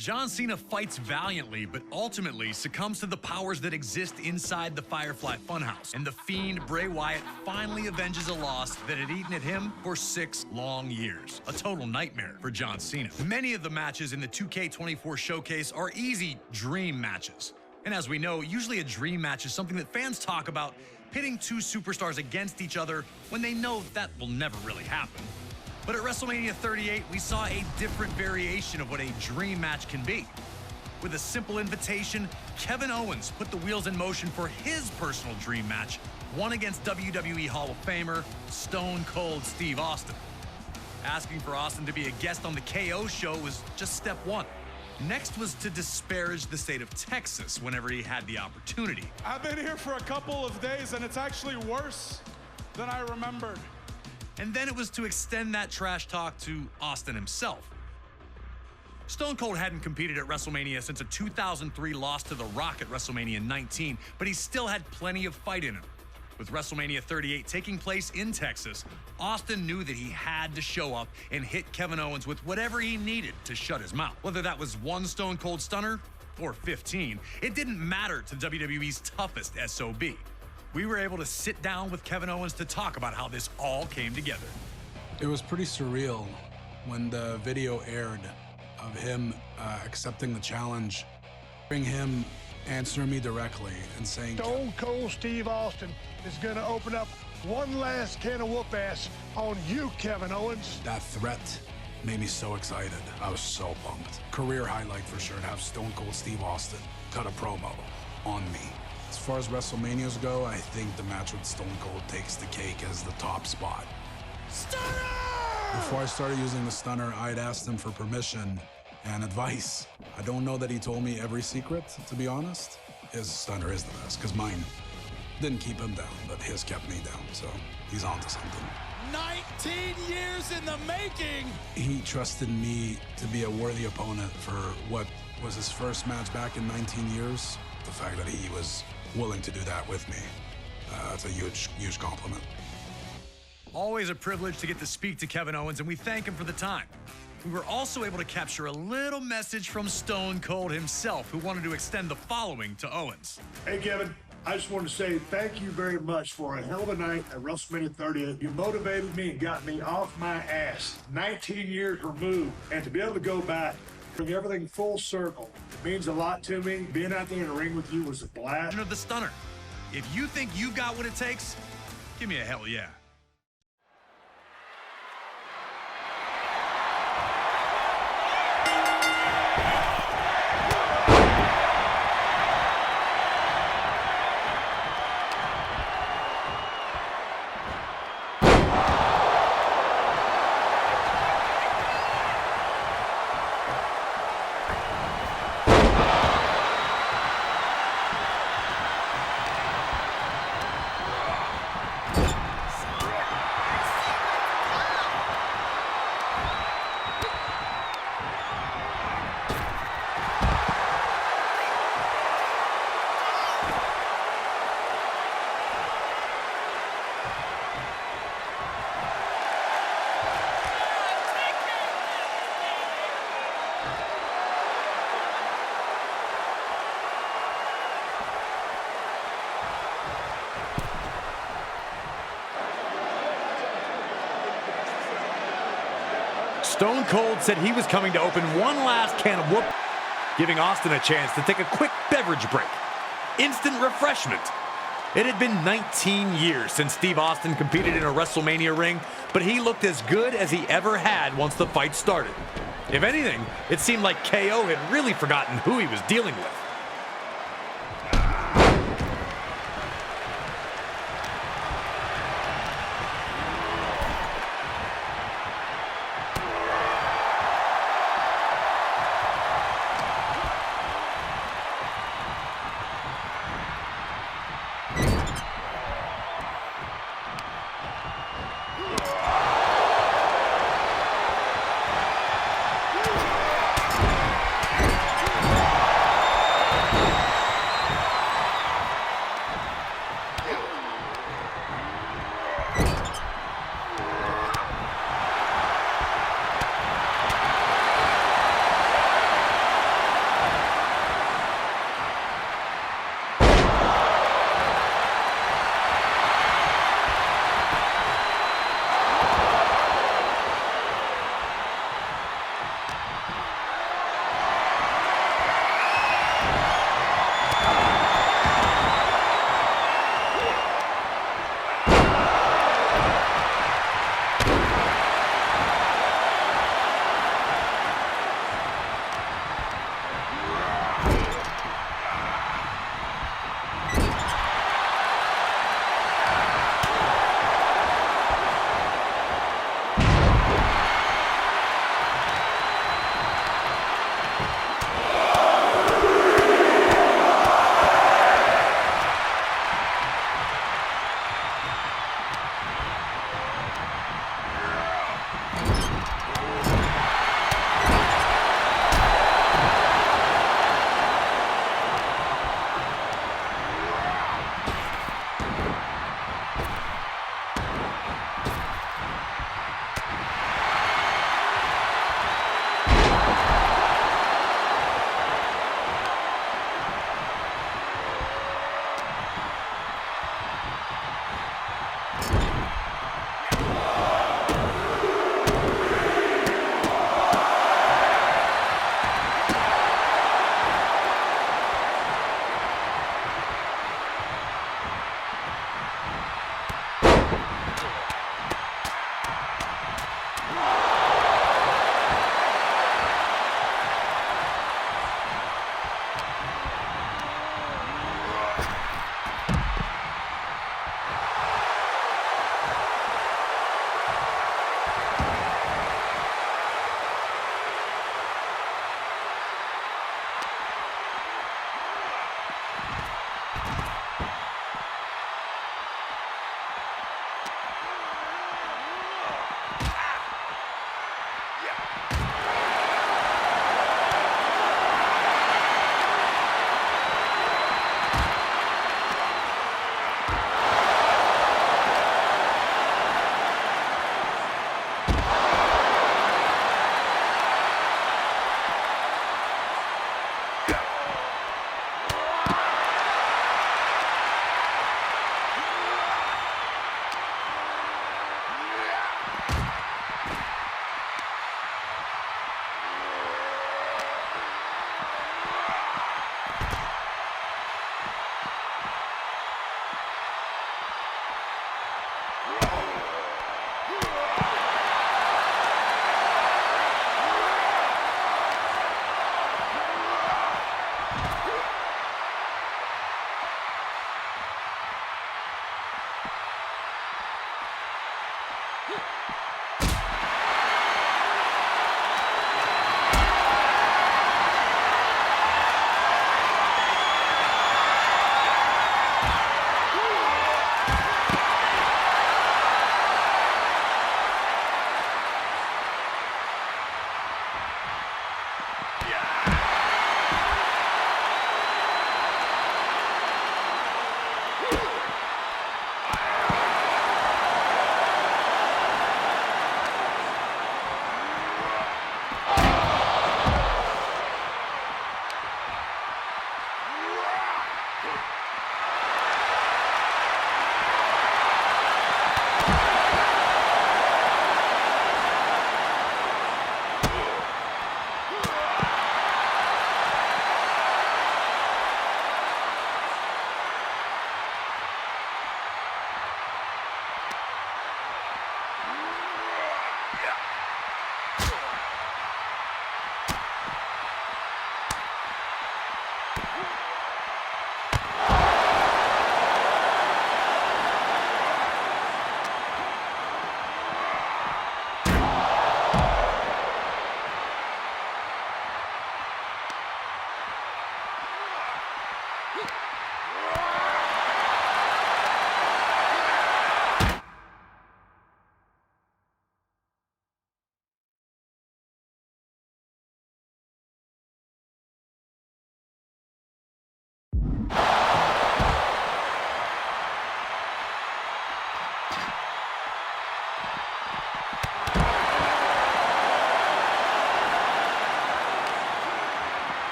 John Cena fights valiantly, but ultimately succumbs to the powers that exist inside the Firefly Funhouse. And the Fiend, Bray Wyatt, finally avenges a loss that had eaten at him for 6 long years. A total nightmare for John Cena. Many of the matches in the 2K24 showcase are easy dream matches. And as we know, usually a dream match is something that fans talk about, pitting 2 superstars against each other when they know that will never really happen. But at WrestleMania 38, we saw a different variation of what a dream match can be. With a simple invitation, Kevin Owens put the wheels in motion for his personal dream match, one against WWE Hall of Famer, Stone Cold Steve Austin. Asking for Austin to be a guest on the KO show was just step 1. Next was to disparage the state of Texas whenever he had the opportunity. I've been here for a couple of days, and it's actually worse than I remembered. And then it was to extend that trash talk to Austin himself. Stone Cold hadn't competed at WrestleMania since a 2003 loss to The Rock at WrestleMania 19, but he still had plenty of fight in him. With WrestleMania 38 taking place in Texas, Austin knew that he had to show up and hit Kevin Owens with whatever he needed to shut his mouth. Whether that was 1 Stone Cold Stunner or 15, it didn't matter to WWE's toughest SOB. We were able to sit down with Kevin Owens to talk about how this all came together. It was pretty surreal when the video aired of him accepting the challenge, hearing him answer me directly and saying, Stone Cold Steve Austin is going to open up one last can of whoop ass on you, Kevin Owens. That threat made me so excited. I was so pumped. Career highlight for sure to have Stone Cold Steve Austin cut a promo on me. As far as WrestleManias go, I think the match with Stone Cold takes the cake as the top spot. Stunner! Before I started using the stunner, I'd asked him for permission and advice. I don't know that he told me every secret, to be honest. His stunner is the best, because mine didn't keep him down, but his kept me down, so he's onto something. 19 years in the making! He trusted me to be a worthy opponent for what was his first match back in 19 years. The fact that he was willing to do that with me, that's a huge, huge compliment. Always a privilege to get to speak to Kevin Owens, and we thank him for the time. We were also able to capture a little message from Stone Cold himself, who wanted to extend the following to Owens. Hey, Kevin. I just want to say thank you very much for a hell of a night at WrestleMania 38. You motivated me and got me off my ass. 19 years removed, and to be able to go back, bring everything full circle, it means a lot to me. Being out there in the ring with you was a blast. Of the stunner. If you think you got what it takes, give me a hell yeah. Stone Cold said he was coming to open one last can of whoop, giving Austin a chance to take a quick beverage break. Instant refreshment. It had been 19 years since Steve Austin competed in a WrestleMania ring, but he looked as good as he ever had once the fight started. If anything, it seemed like KO had really forgotten who he was dealing with.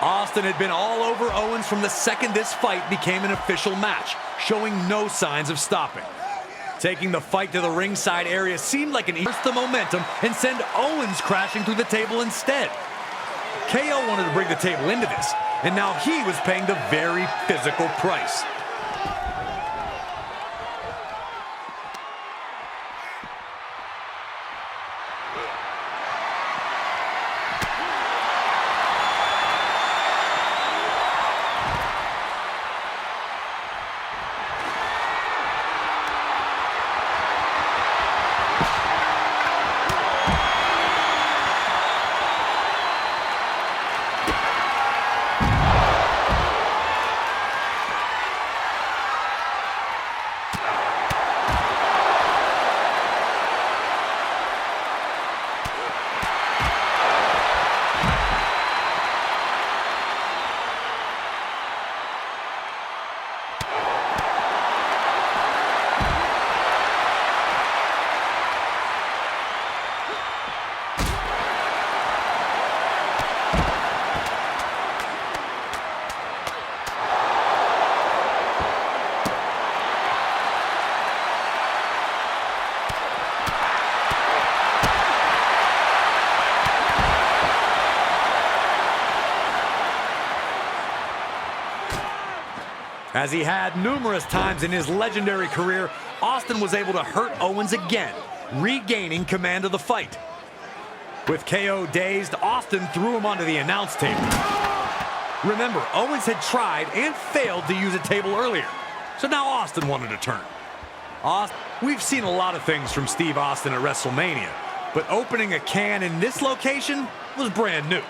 Austin had been all over Owens from the second this fight became an official match, showing no signs of stopping. Taking the fight to the ringside area seemed like an burst the momentum and send Owens crashing through the table instead. KO wanted to bring the table into this, and now he was paying the very physical price. As he had numerous times in his legendary career, Austin was able to hurt Owens again, regaining command of the fight. With KO dazed, Austin threw him onto the announce table. Remember, Owens had tried and failed to use a table earlier, so now Austin wanted to turn. We've seen a lot of things from Steve Austin at WrestleMania, but opening a can in this location was brand new.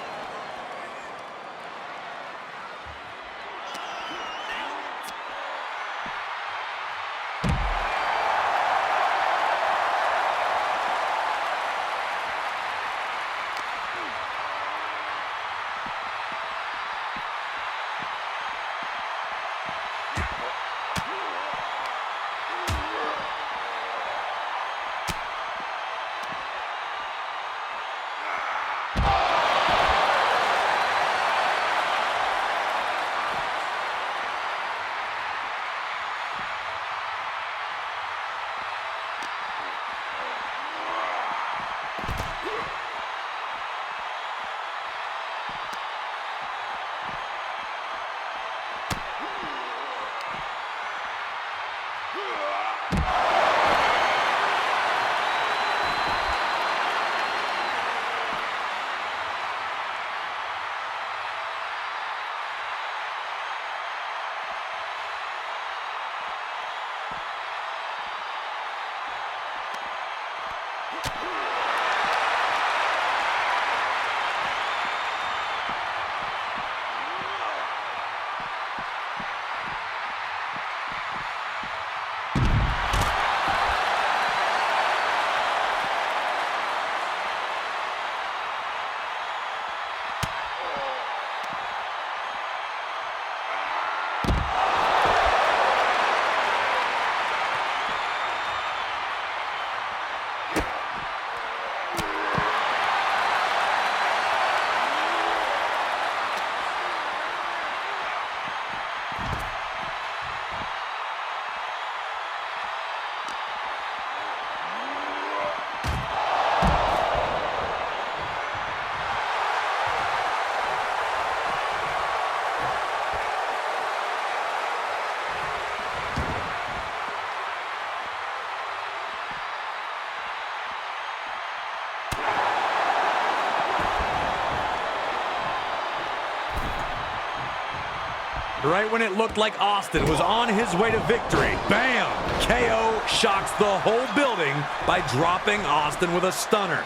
Right when it looked like Austin was on his way to victory, bam! KO shocks the whole building by dropping Austin with a stunner.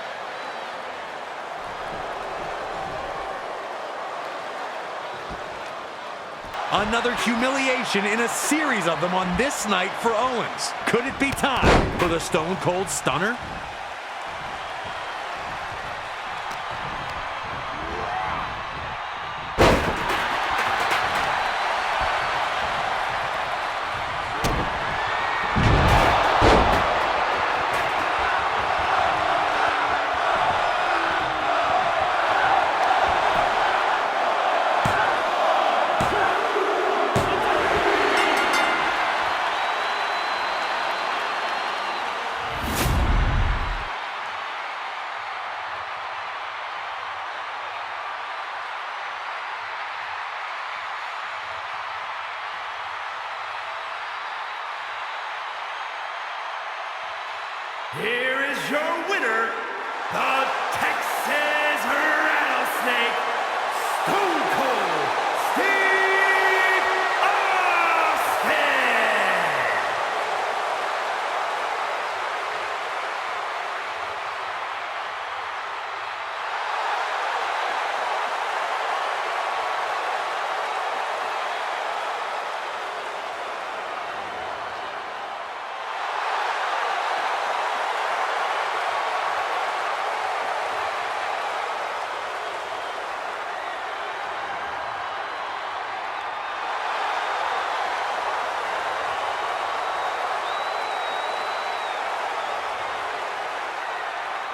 Another humiliation in a series of them on this night for Owens. Could it be time for the Stone Cold Stunner? Here is your winner, the Texas Rattlesnake, Stone Cold.